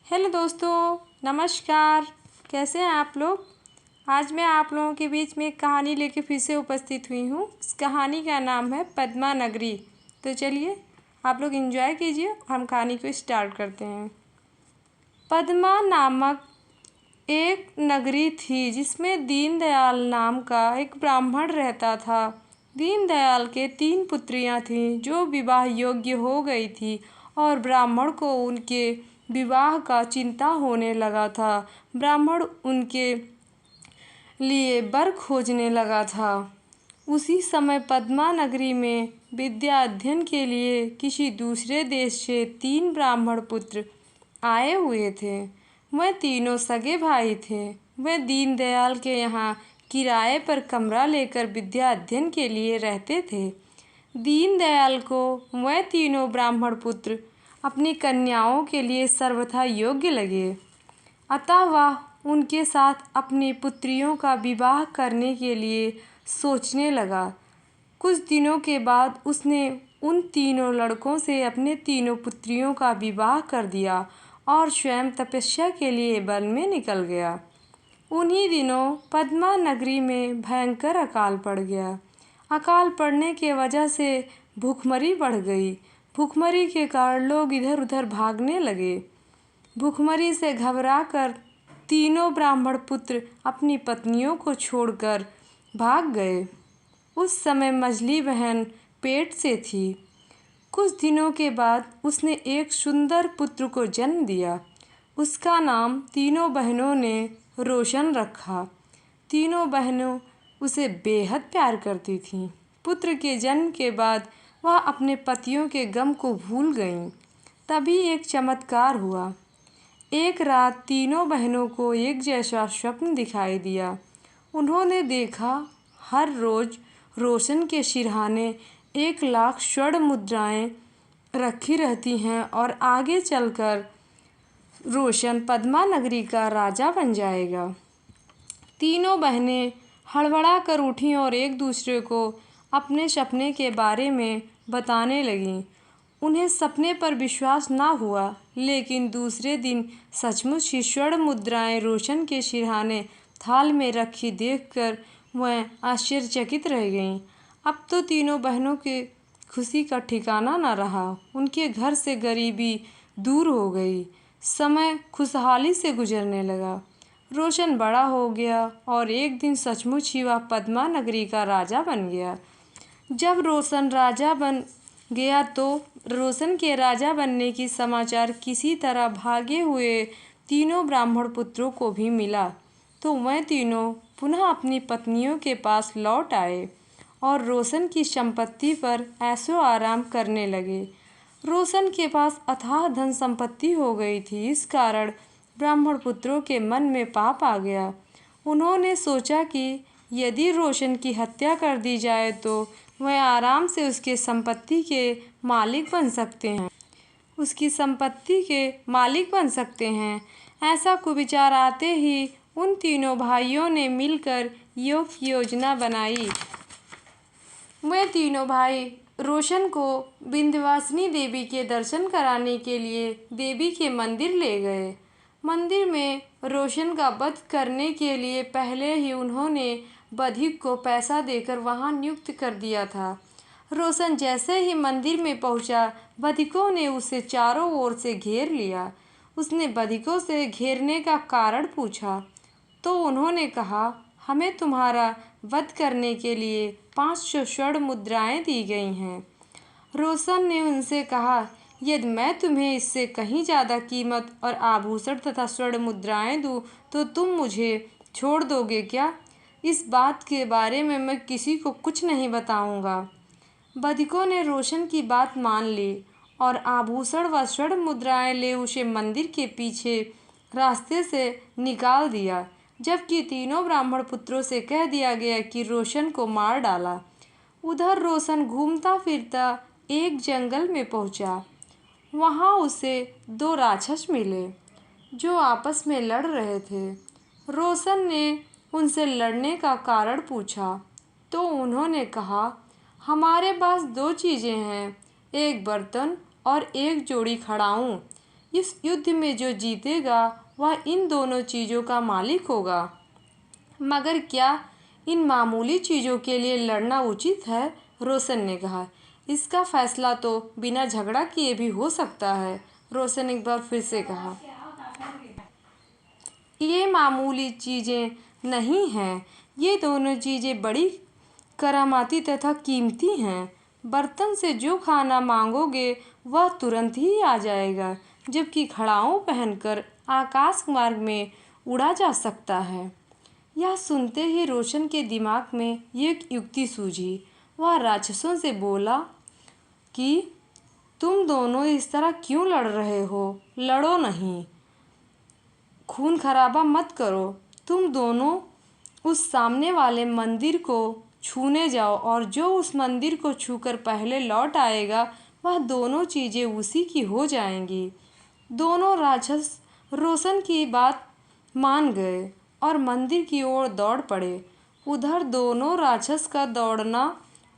Hello दोस्तों, नमस्कार। कैसे हैं आप लोग। आज मैं आप लोगों के बीच में एक कहानी लेके फिर से उपस्थित हुई हूँ। इस कहानी का नाम है पद्मा नगरी। तो चलिए आप लोग एंजॉय कीजिए, हम कहानी को स्टार्ट करते हैं। पद्मा नामक एक नगरी थी जिसमें दीनदयाल नाम का एक ब्राह्मण रहता था। दीनदयाल के 3 पुत्रियां थीं जो विवाह योग्य हो गई थी और ब्राह्मण को उनके विवाह का चिंता होने लगा था। ब्राह्मण उनके लिए वर खोजने लगा था। उसी समय पद्मा नगरी में विद्या अध्ययन के लिए किसी दूसरे देश से 3 ब्राह्मण पुत्र आए हुए थे। वह तीनों सगे भाई थे। वह दीनदयाल के यहाँ किराए पर कमरा लेकर विद्या अध्ययन के लिए रहते थे। दीनदयाल को वह तीनों ब्राह्मण पुत्र अपनी कन्याओं के लिए सर्वथा योग्य लगे, अतः वह उनके साथ अपनी पुत्रियों का विवाह करने के लिए सोचने लगा। कुछ दिनों के बाद उसने उन तीनों लड़कों से अपने तीनों पुत्रियों का विवाह कर दिया और स्वयं तपस्या के लिए वन में निकल गया। उन्हीं दिनों पद्मा नगरी में भयंकर अकाल पड़ गया। अकाल पड़ने के वजह से भूखमरी बढ़ गई। भूखमरी के कारण लोग इधर उधर भागने लगे। भूखमरी से घबराकर तीनों ब्राह्मण पुत्र अपनी पत्नियों को छोड़कर भाग गए। उस समय मझली बहन पेट से थी। कुछ दिनों के बाद उसने एक सुंदर पुत्र को जन्म दिया। उसका नाम तीनों बहनों ने रोशन रखा। तीनों बहनों उसे बेहद प्यार करती थीं। पुत्र के जन्म के बाद वह अपने पतियों के गम को भूल गईं। तभी एक चमत्कार हुआ। एक रात तीनों बहनों को एक जैसा स्वप्न दिखाई दिया। उन्होंने देखा हर रोज रोशन के सिरहाने 1,00,000 स्वर्ण मुद्राएं रखी रहती हैं और आगे चलकर रोशन पद्मा नगरी का राजा बन जाएगा। तीनों बहनें हड़बड़ा कर उठीं और एक दूसरे को अपने सपने के बारे में बताने लगीं। उन्हें सपने पर विश्वास ना हुआ, लेकिन दूसरे दिन सचमुच ही स्वर्ण मुद्राएं रोशन के सिरहाने थाल में रखी देखकर वह आश्चर्यचकित रह गईं। अब तो तीनों बहनों के खुशी का ठिकाना न रहा। उनके घर से गरीबी दूर हो गई। समय खुशहाली से गुजरने लगा। रोशन बड़ा हो गया और एक दिन सचमुच ही वह पद्मा नगरी का राजा बन गया। जब रोशन राजा बन गया तो रोशन के राजा बनने की समाचार किसी तरह भागे हुए तीनों ब्राह्मण पुत्रों को भी मिला, तो वह तीनों पुनः अपनी पत्नियों के पास लौट आए और रोशन की संपत्ति पर ऐशो आराम करने लगे। रोशन के पास अथाह धन संपत्ति हो गई थी। इस कारण ब्राह्मण पुत्रों के मन में पाप आ गया। उन्होंने सोचा कि यदि रोशन की हत्या कर दी जाए तो वह आराम से उसके संपत्ति के मालिक बन सकते हैं। ऐसा कुविचार आते ही उन तीनों भाइयों ने मिलकर योजना बनाई। वह तीनों भाई रोशन को विंध्यवासिनी देवी के दर्शन कराने के लिए देवी के मंदिर ले गए। मंदिर में रोशन का वध करने के लिए पहले ही उन्होंने बधिक को पैसा देकर वहां नियुक्त कर दिया था। रोशन जैसे ही मंदिर में पहुंचा, बधिकों ने उसे चारों ओर से घेर लिया। उसने बधिकों से घेरने का कारण पूछा तो उन्होंने कहा, हमें तुम्हारा वध करने के लिए 500 स्वर्ण मुद्राएं दी गई हैं। रोशन ने उनसे कहा, यदि मैं तुम्हें इससे कहीं ज़्यादा कीमत और आभूषण तथा स्वर्ण मुद्राएं दूं तो तुम मुझे छोड़ दोगे क्या? इस बात के बारे में मैं किसी को कुछ नहीं बताऊंगा। बधिकों ने रोशन की बात मान ली और आभूषण व स्वर्ण मुद्राएं ले उसे मंदिर के पीछे रास्ते से निकाल दिया, जबकि तीनों ब्राह्मण पुत्रों से कह दिया गया कि रोशन को मार डाला। उधर रोशन घूमता फिरता एक जंगल में पहुंचा। वहां उसे 2 राक्षस मिले जो आपस में लड़ रहे थे। रोशन ने उनसे लड़ने का कारण पूछा तो उन्होंने कहा, हमारे पास 2 चीज़ें हैं, एक बर्तन और एक जोड़ी खड़ाऊँ। इस युद्ध में जो जीतेगा वह इन दोनों चीज़ों का मालिक होगा। मगर क्या इन मामूली चीज़ों के लिए लड़ना उचित है? रोशन ने कहा। इसका फैसला तो बिना झगड़ा किए भी हो सकता है। रोशन एक बार फिर से कहा। ये मामूली चीज़ें नहीं हैं, ये दोनों चीज़ें बड़ी करामाती तथा कीमती हैं। बर्तन से जो खाना मांगोगे वह तुरंत ही आ जाएगा, जबकि खड़ाऊँ पहनकर आकाश मार्ग में उड़ा जा सकता है। यह सुनते ही रोशन के दिमाग में एक युक्ति सूझी। वह राक्षसों से बोला कि तुम दोनों इस तरह क्यों लड़ रहे हो? लड़ो नहीं, खून खराबा मत करो। तुम दोनों उस सामने वाले मंदिर को छूने जाओ और जो उस मंदिर को छूकर पहले लौट आएगा वह दोनों चीज़ें उसी की हो जाएंगी। दोनों राक्षस रोशन की बात मान गए और मंदिर की ओर दौड़ पड़े। उधर दोनों राक्षस का दौड़ना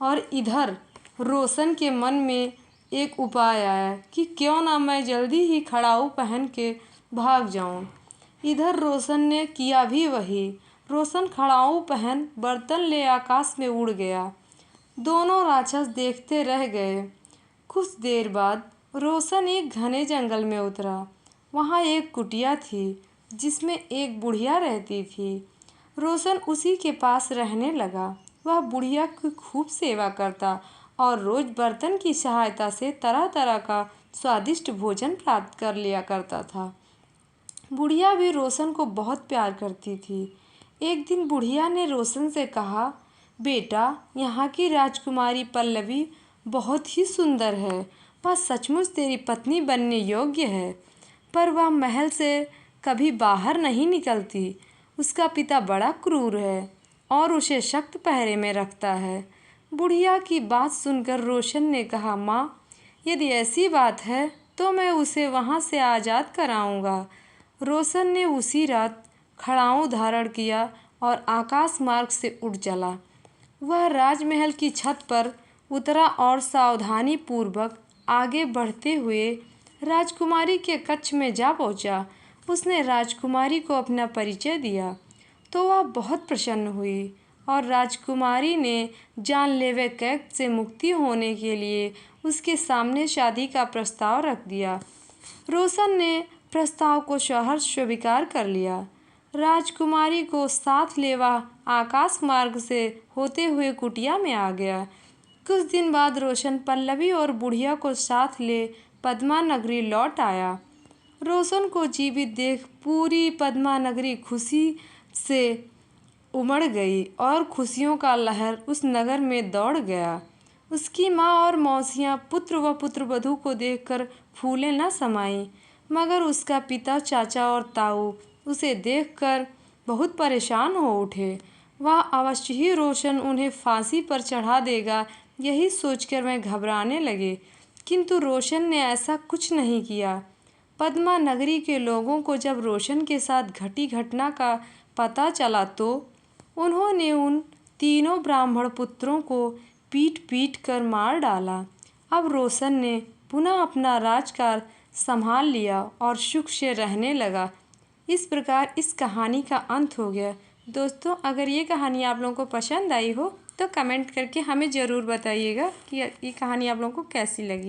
और इधर रोशन के मन में एक उपाय आया कि क्यों ना मैं जल्दी ही खड़ाऊ पहन के भाग जाऊं। इधर रोशन ने किया भी वही। रोशन खड़ाऊ पहन बर्तन ले आकाश में उड़ गया। दोनों राक्षस देखते रह गए। कुछ देर बाद रोशन एक घने जंगल में उतरा। वहाँ एक कुटिया थी जिसमें एक बुढ़िया रहती थी। रोशन उसी के पास रहने लगा। वह बुढ़िया की खूब सेवा करता और रोज़ बर्तन की सहायता से तरह तरह का स्वादिष्ट भोजन प्राप्त कर लिया करता था। बुढ़िया भी रोशन को बहुत प्यार करती थी। एक दिन बुढ़िया ने रोशन से कहा, बेटा, यहाँ की राजकुमारी पल्लवी बहुत ही सुंदर है। वह सचमुच तेरी पत्नी बनने योग्य है, पर वह महल से कभी बाहर नहीं निकलती। उसका पिता बड़ा क्रूर है और उसे सख्त पहरे में रखता है। बुढ़िया की बात सुनकर रोशन ने कहा, माँ, यदि ऐसी बात है तो मैं उसे वहाँ से आज़ाद कराऊँगा। रोशन ने उसी रात खड़ाऊ धारण किया और आकाश मार्ग से उड़ चला। वह राजमहल की छत पर उतरा और सावधानी पूर्वक आगे बढ़ते हुए राजकुमारी के कक्ष में जा पहुंचा। उसने राजकुमारी को अपना परिचय दिया तो वह बहुत प्रसन्न हुई और राजकुमारी ने जानलेवा कैद से मुक्ति होने के लिए उसके सामने शादी का प्रस्ताव रख दिया। रोशन ने प्रस्ताव को सहर्ष स्वीकार कर लिया। राजकुमारी को साथ ले वह आकाश मार्ग से होते हुए कुटिया में आ गया। कुछ दिन बाद रोशन पल्लवी और बुढ़िया को साथ ले पद्मा नगरी लौट आया। रोशन को जीवित देख पूरी पद्मा नगरी खुशी से उमड़ गई और खुशियों का लहर उस नगर में दौड़ गया। उसकी माँ और मौसियाँ पुत्र व पुत्रवधू को देखकर फूले न समाईं, मगर उसका पिता, चाचा और ताऊ उसे देखकर बहुत परेशान हो उठे। वह अवश्य ही रोशन उन्हें फांसी पर चढ़ा देगा, यही सोचकर वह घबराने लगे, किंतु रोशन ने ऐसा कुछ नहीं किया। पद्मा नगरी के लोगों को जब रोशन के साथ घटी घटना का पता चला तो उन्होंने उन तीनों ब्राह्मण पुत्रों को पीट पीट कर मार डाला। अब रोशन ने पुनः अपना राजकाज संभाल लिया और सुख से रहने लगा। इस प्रकार इस कहानी का अंत हो गया। दोस्तों, अगर ये कहानी आप लोगों को पसंद आई हो तो कमेंट करके हमें ज़रूर बताइएगा कि ये कहानी आप लोगों को कैसी लगी।